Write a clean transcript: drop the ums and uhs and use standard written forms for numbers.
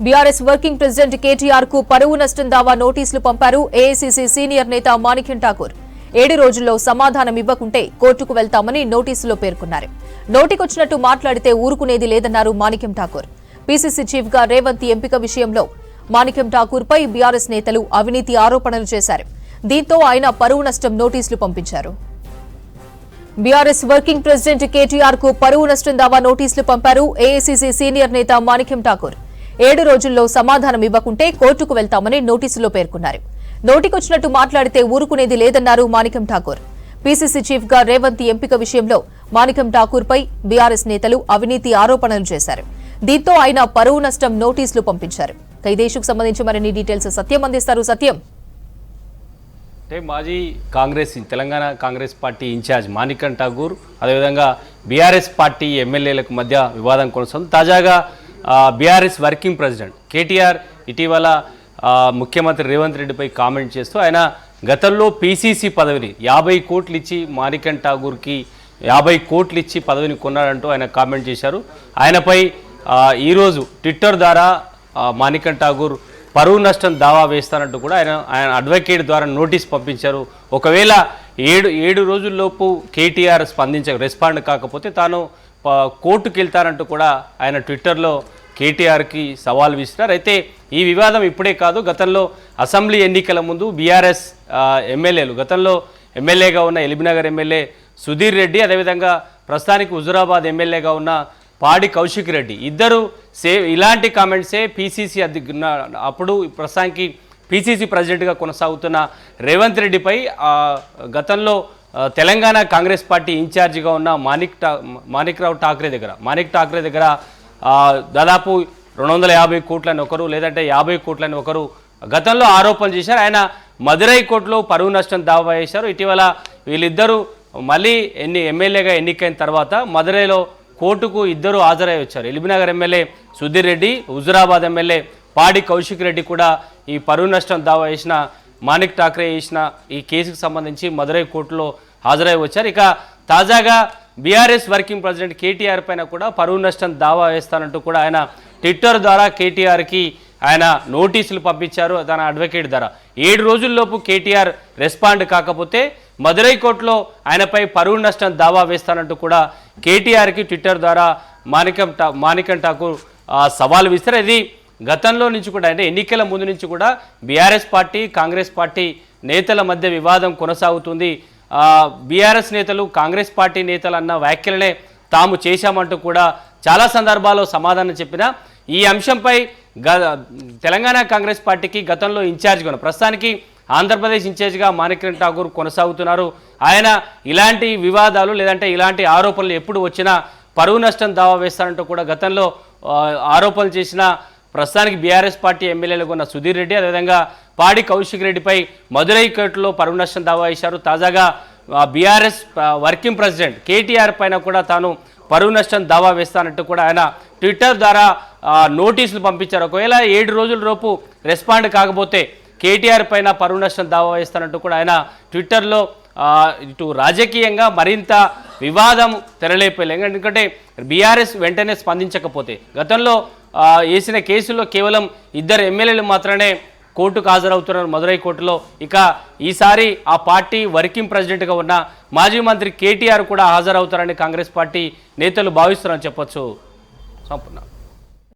BRS working president KTR కు పరువు నష్టం దావా నోటీసులు పంపారు ఏఐసీసీ సీనియర్ నేత మాణిక్యం ఠాకూర్. 7 రోజుల్లో సమాధానం ఇవ్వకుంటే కోర్టుకు వెళ్తామని నోటీసులో పేర్కొన్నారు. నోటికొచ్చినట్టు మాట్లాడితే ఊరుకునేది లేదన్నారు మాణిక్యం ఠాకూర్. పీసీసీ చీఫ్ గా రేవంత్ ఎంపిక విషయంలో మాణిక్యం ఠాకూర్ పై బీఆర్ఎస్ నేతలు అవినీతి ఆరోపణలు చేశారు. దీంతో ఆయన పరువు నష్టం నోటీసులు పంపించారు. బీఆర్ఎస్ వర్కింగ్ ప్రెసిడెంట్ కేటీఆర్ కు పరువు నష్టం దావా నోటీసులు పంపారు ఏఐసీసీ సీనియర్ నేత మాణిక్యం ఠాకూర్. 7 రోజుల్లో సమాధానం ఇవ్వకుంటే కోర్టుకు వెళ్తామని నోటీసులో పేర్కొన్నారు. నోటికొచ్చినట్టు మాట్లాడితే ఊరుకునేది లేదన్నారు మాణిక్యం ఠాకూర్. పీసీసీ చీఫ్ గా రేవంత్ ఎంపిక విషయంలో మాణిక్యం ఠాకూర్ పై బీఆర్ఎస్ నేతలు అవినీతి ఆరోపణలు చేశారు. దీంతో ఆయన పరువు నష్టం నోటీసులు పంపించారు. ఇదేషుకు సంబంధించి మరిన్ని డీటెయిల్స్ సత్యం అందిస్తారు. సత్యం, మాజీ తెలంగాణ కాంగ్రెస్ పార్టీ ఇన్ఛార్జ్ మాణిక్యం ఠాకూర్ అదేవిధంగా బీఆర్ఎస్ పార్టీ ఎమ్మెల్యేలకు మధ్య వివాదం కొనసాగుతుంది. తాజాగా బీఆర్ఎస్ వర్కింగ్ ప్రెసిడెంట్ కేటీఆర్ ఇటీవల ముఖ్యమంత్రి రేవంత్ రెడ్డిపై కామెంట్ చేస్తూ ఆయన గతంలో పీసీసీ పదవిని 50 కోట్లు ఇచ్చి మాణిక్యం ఠాకూర్కి 50 కోట్లు ఇచ్చి పదవిని కొన్నాడంటూ ఆయన కామెంట్ చేశారు. ఆయనపై ఈరోజు ట్విట్టర్ ద్వారా మాణిక్యం ఠాకూర్ పరువు నష్టం దావా వేస్తానంటూ కూడా ఆయన అడ్వకేట్ ద్వారా నోటీస్ పంపించారు. ఒకవేళ 7 రోజుల్లోపు కేటీఆర్ రెస్పాండ్ కాకపోతే తాను కోర్టుకు వెళ్తారంటూ కూడా ఆయన ట్విట్టర్లో కేటీఆర్కి సవాల్ విసిరారు. అయితే ఈ వివాదం ఇప్పుడే కాదు, గతంలో అసెంబ్లీ ఎన్నికల ముందు బీఆర్ఎస్ ఎమ్మెల్యేలు గతంలో ఎమ్మెల్యేగా ఉన్న ఎల్బీనగర్ ఎమ్మెల్యే సుధీర్ రెడ్డి అదేవిధంగా ప్రస్తుతానికి హుజురాబాద్ ఎమ్మెల్యేగా ఉన్న పాడి కౌశిక్ రెడ్డి ఇద్దరు ఇలాంటి కామెంట్సే పీసీసీ అప్పుడు ప్రస్తుతానికి పీసీసీ ప్రెసిడెంట్గా కొనసాగుతున్న రేవంత్ రెడ్డిపై గతంలో తెలంగాణ కాంగ్రెస్ పార్టీ ఇన్ఛార్జిగా ఉన్న మాణిక్ ఠాకరే దగ్గర దాదాపు 250 కోట్లని ఒకరు లేదంటే 50 కోట్లని ఒకరు గతంలో ఆరోపణలు చేశారు. ఆయన మదురై కోర్టులో పరువు నష్టం దావా చేశారు. ఇటీవల వీళ్ళిద్దరూ మళ్ళీ ఎమ్మెల్యేగా ఎన్నికైన తర్వాత మదురైలో కోర్టుకు ఇద్దరు హాజరై వచ్చారు. ఎల్బీనగర్ ఎమ్మెల్యే సుధీర్ రెడ్డి, హుజురాబాద్ ఎమ్మెల్యే పాడి కౌశిక్ రెడ్డి కూడా ఈ పరువు నష్టం దావా చేసిన మాణిక్ ఠాకరే చేసిన ఈ కేసుకు సంబంధించి మదురై కోర్టులో హాజరై వచ్చారు. ఇక తాజాగా బీఆర్ఎస్ వర్కింగ్ ప్రెసిడెంట్ కేటీఆర్ పైన కూడా పరువు నష్టం దావా వేస్తానంటూ కూడా ఆయన ట్విట్టర్ ద్వారా కేటీఆర్కి ఆయన నోటీసులు పంపించారు తన అడ్వకేట్ ద్వారా. 7 రోజుల్లోపు కేటీఆర్ రెస్పాండ్ కాకపోతే మదురై కోర్టులో ఆయనపై పరువు నష్టం దావా వేస్తానంటూ కూడా కేటీఆర్కి ట్విట్టర్ ద్వారా మాణిక్యం ఠాకూర్ సవాల్ విసిరారు. ఇది గతంలో నుంచి కూడా అంటే ఎన్నికల ముందు నుంచి కూడా బీఆర్ఎస్ పార్టీ కాంగ్రెస్ పార్టీ నేతల మధ్య వివాదం కొనసాగుతుంది. బీఆర్ఎస్ నేతలు కాంగ్రెస్ పార్టీ నేతలు అన్న వ్యాఖ్యలనే తాము చేశామంటూ కూడా చాలా సందర్భాల్లో సమాధానం చెప్పిన ఈ అంశంపై తెలంగాణ కాంగ్రెస్ పార్టీకి గతంలో ఇన్ఛార్జ్గా ఉన్న ప్రస్తుతానికి ఆంధ్రప్రదేశ్ ఇన్ఛార్జిగా మాణిక్యం ఠాకూర్ కొనసాగుతున్నారు. ఆయన ఇలాంటి వివాదాలు లేదంటే ఇలాంటి ఆరోపణలు ఎప్పుడు వచ్చినా పరువు నష్టం దావా వేస్తారంటూ కూడా గతంలో ఆరోపణలు చేసిన ప్రస్తుతానికి బీఆర్ఎస్ పార్టీ ఎమ్మెల్యేలుగా ఉన్న సుధీర్ రెడ్డి అదేవిధంగా పాడి కౌశిక్ రెడ్డిపై మదురై కోర్టులో పరువు నష్టం దావా వేశారు. తాజాగా బీఆర్ఎస్ వర్కింగ్ ప్రెసిడెంట్ కేటీఆర్ పైన కూడా తాను పరువు నష్టం దావా వేస్తానంటూ కూడా ఆయన ట్విట్టర్ ద్వారా నోటీసులు పంపించారు. ఒకవేళ 7 రోజుల లోపు రెస్పాండ్ కాకపోతే కేటీఆర్ పైన పరువు నష్టం దావా వేస్తానంటూ కూడా ఆయన ట్విట్టర్లో ఇటు రాజకీయంగా మరింత వివాదం తెరలేపోయలేదు. ఎందుకంటే బీఆర్ఎస్ వెంటనే స్పందించకపోతే గతంలో వేసిన కేసుల్లో కేవలం 2 ఎమ్మెల్యేలు మాత్రమే కోర్టుకు హాజరవుతున్నారు మదురై కోర్టులో. ఇక ఈసారి ఆ పార్టీ వర్కింగ్ ప్రెసిడెంట్గా ఉన్న మాజీ మంత్రి కేటీఆర్ కూడా హాజరవుతారని కాంగ్రెస్ పార్టీ నేతలు భావిస్తున్నారని చెప్పొచ్చు. సంపూర్ణ.